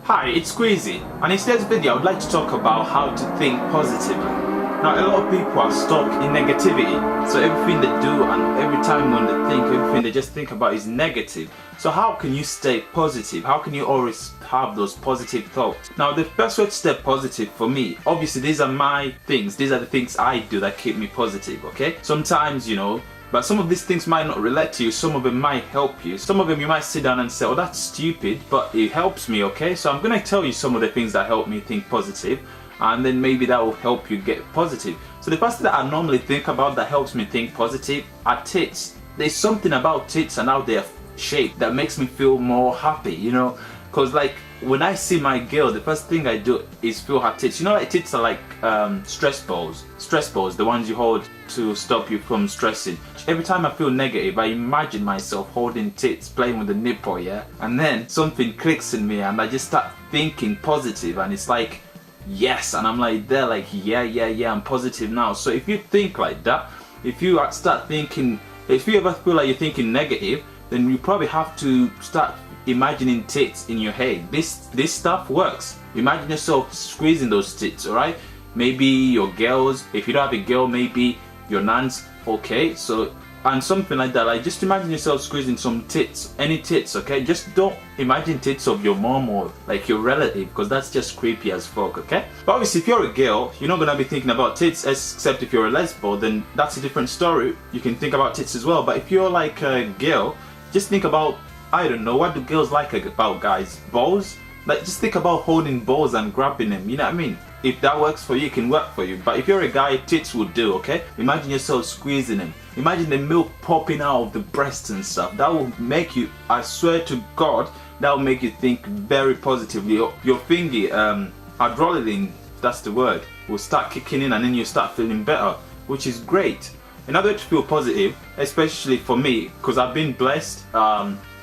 Hi, it's Squeezy, and in today's video I would like to talk about how to think positively. Now, a lot of people are stuck in negativity, so everything they do and every time when they think, everything they just think about is negative. So how can you stay positive? How can you always have those positive thoughts? Now, the best way to stay positive for me, obviously these are my things, these are the things I do that keep me positive, okay? Sometimes, but some of these things might not relate to you, some of them might help you. Some of them you might sit down and say, oh, that's stupid, but it helps me, okay? So I'm gonna tell you some of the things that help me think positive, and then maybe that will help you get positive. So the first thing that I normally think about that helps me think positive are tits. There's something about tits and how they're shaped that makes me feel more happy, because like when I see my girl, the first thing I do is feel her tits. Like tits are like stress balls, the ones you hold to stop you from stressing. Every time I feel negative, I imagine myself holding tits, playing with the nipple, yeah? And then something clicks in me and I just start thinking positive, and it's like, yes, and I'm like there like, yeah, I'm positive now. So if you think like that, if you start thinking, if you ever feel like you're thinking negative, then you probably have to start imagining tits in your head. This stuff works. Imagine yourself squeezing those tits, alright? Maybe your girls, if you don't have a girl, maybe your nans, okay? So, and something like that, like just imagine yourself squeezing some tits, any tits, okay? Just don't imagine tits of your mom or like your relative, because that's just creepy as fuck, okay? But obviously if you're a girl, you're not gonna be thinking about tits, except if you're a lesbo, then that's a different story. You can think about tits as well. But if you're like a girl, just think about, I don't know, what do girls like about guys? Balls? Like just think about holding balls and grabbing them, you know what I mean? If that works for you, it can work for you. But if you're a guy, tits will do, okay? Imagine yourself squeezing them. Imagine the milk popping out of the breasts and stuff. That will make you, I swear to God, that will make you think very positively. Your thingy, adrenaline, that's the word, will start kicking in, and then you start feeling better, which is great. Another way to feel positive, especially for me, because I've been blessed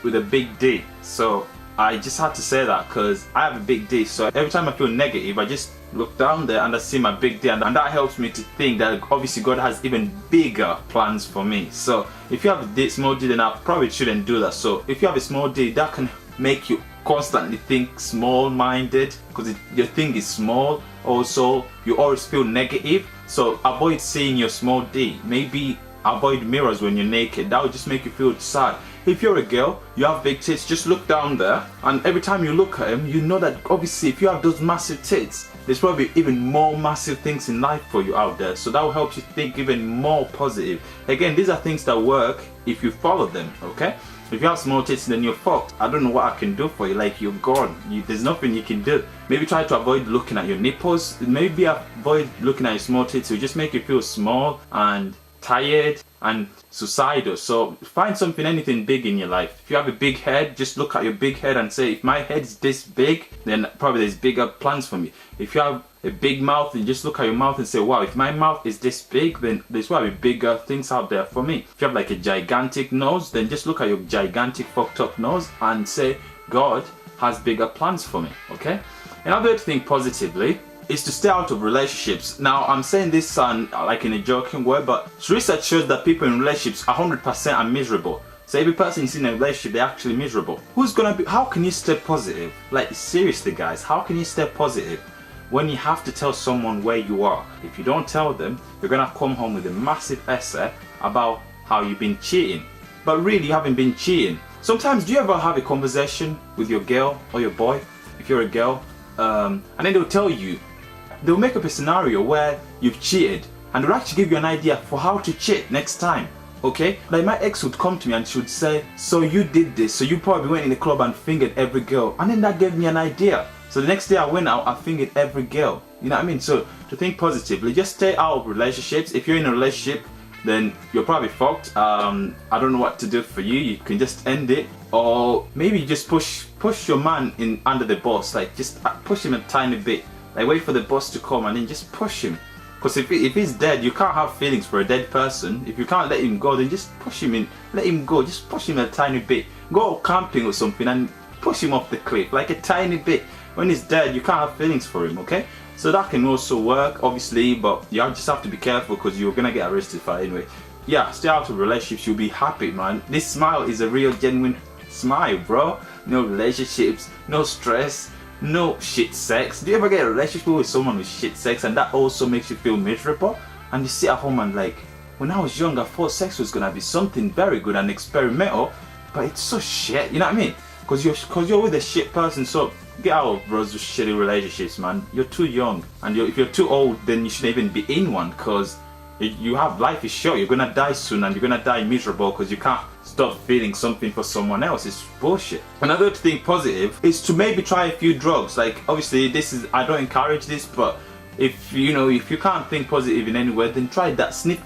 with a big D. So I just had to say that because I have a big D. So every time I feel negative, I just look down there and I see my big D, and that helps me to think that obviously God has even bigger plans for me. So if you have a small D, then I probably shouldn't do that. So if you have a small D, that can make you constantly think small-minded, because your thing is small. Also, you always feel negative, so avoid seeing your small D. Maybe avoid mirrors when you're naked. That will just make you feel sad. If you're a girl, you have big tits, just look down there, and every time you look at them, you know that obviously if you have those massive tits, there's probably even more massive things in life for you out there. So that will help you think even more positive. Again, these are things that work if you follow them, okay? If you have small tits, then you're fucked. I don't know what I can do for you. Like, you're gone. There's nothing you can do. Maybe try to avoid looking at your nipples. Maybe avoid looking at your small tits. It will just make you feel small and tired and suicidal. So find something, anything big in your life. If you have a big head, just look at your big head and say, if my head is this big, then probably there's bigger plans for me. If you have a big mouth, then just look at your mouth and say, wow, if my mouth is this big, then there's probably bigger things out there for me. If you have like a gigantic nose, then just look at your gigantic fucked up nose and say, God has bigger plans for me, okay? Another way to think positively is to stay out of relationships. Now, I'm saying this like in a joking way, but research shows that people in relationships 100% are miserable. So every person is in a relationship, they're actually miserable. How can you stay positive? Like, seriously guys, how can you stay positive when you have to tell someone where you are? If you don't tell them, you're gonna come home with a massive essay about how you've been cheating. But really, you haven't been cheating. Sometimes, do you ever have a conversation with your girl or your boy, if you're a girl, and then they'll tell you, they'll make up a scenario where you've cheated, and they'll actually give you an idea for how to cheat next time, okay? Like, my ex would come to me and she would say, so you did this, so you probably went in the club and fingered every girl, and then that gave me an idea. So the next day I went out, I fingered every girl, you know what I mean? So to think positively, just stay out of relationships. If you're in a relationship, then you're probably fucked. I don't know what to do for you. You can just end it, or maybe you just push your man in under the bus, like just push him a tiny bit. Like, wait for the boss to come and then just push him. Because if he's dead, you can't have feelings for a dead person. If you can't let him go, then just push him in. Let him go. Just push him a tiny bit. Go camping or something and push him off the cliff, like a tiny bit. When he's dead, you can't have feelings for him, okay? So that can also work, obviously, but you just have to be careful because you're gonna get arrested for it anyway. Yeah, stay out of relationships. You'll be happy, man. This smile is a real, genuine smile, bro. No relationships, no stress, no shit sex. Do you ever get a relationship with someone with shit sex and that also makes you feel miserable? And you sit at home and like, when I was young I thought sex was gonna be something very good and experimental, but it's so shit, you know what I mean? Cause you're with a shit person, so get out of those shitty relationships, man. You're too young, and if you're too old, then you shouldn't even be in one, cause you have, life is short. You're gonna die soon, and you're gonna die miserable because you can't stop feeling something for someone else. It's bullshit. Another to think positive is to maybe try a few drugs. Like, obviously I don't encourage this, but if you can't think positive in any way, then try that. Sniff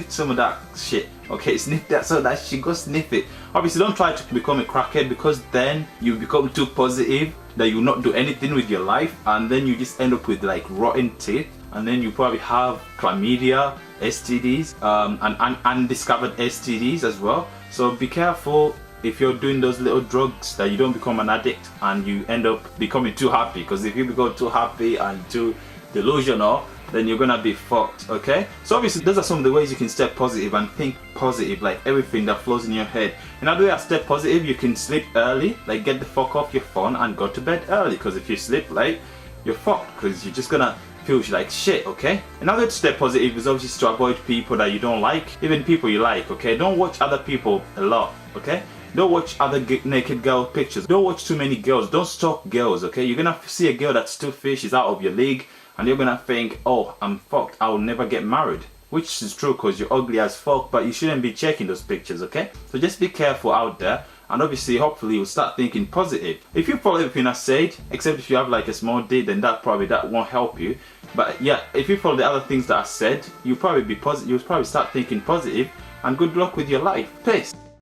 some of that shit. Okay, sniff that, so that shit, go sniff it. Obviously don't try to become a crackhead, because then you become too positive that you'll not do anything with your life, and then you just end up with like rotten teeth, and then you probably have chlamydia, STDs, and undiscovered STDs as well. So be careful if you're doing those little drugs, that you don't become an addict and you end up becoming too happy, because if you become too happy and too delusional, then you're gonna be fucked. Okay, so obviously those are some of the ways you can stay positive and think positive, like everything that flows in your head. Another way to stay positive, you can sleep early, like get the fuck off your phone and go to bed early, because if you sleep late, you're fucked, because you're just gonna feel like shit. Okay, another way to stay positive is obviously to avoid people that you don't like, even people you like. Okay, don't watch other people a lot. Okay, don't watch other naked girl pictures. Don't watch too many girls. Don't stalk girls. Okay, you're gonna see a girl that's too fish, is out of your league, and you're gonna think, oh, I'm fucked, I will never get married. Which is true, because you're ugly as fuck, but you shouldn't be checking those pictures. Okay, so just be careful out there, and obviously hopefully you'll start thinking positive. If you follow everything I said, except if you have like a small D, then that won't help you. But yeah, if you follow the other things that I said, you'll probably be positive. You'll probably start thinking positive, and good luck with your life. Peace.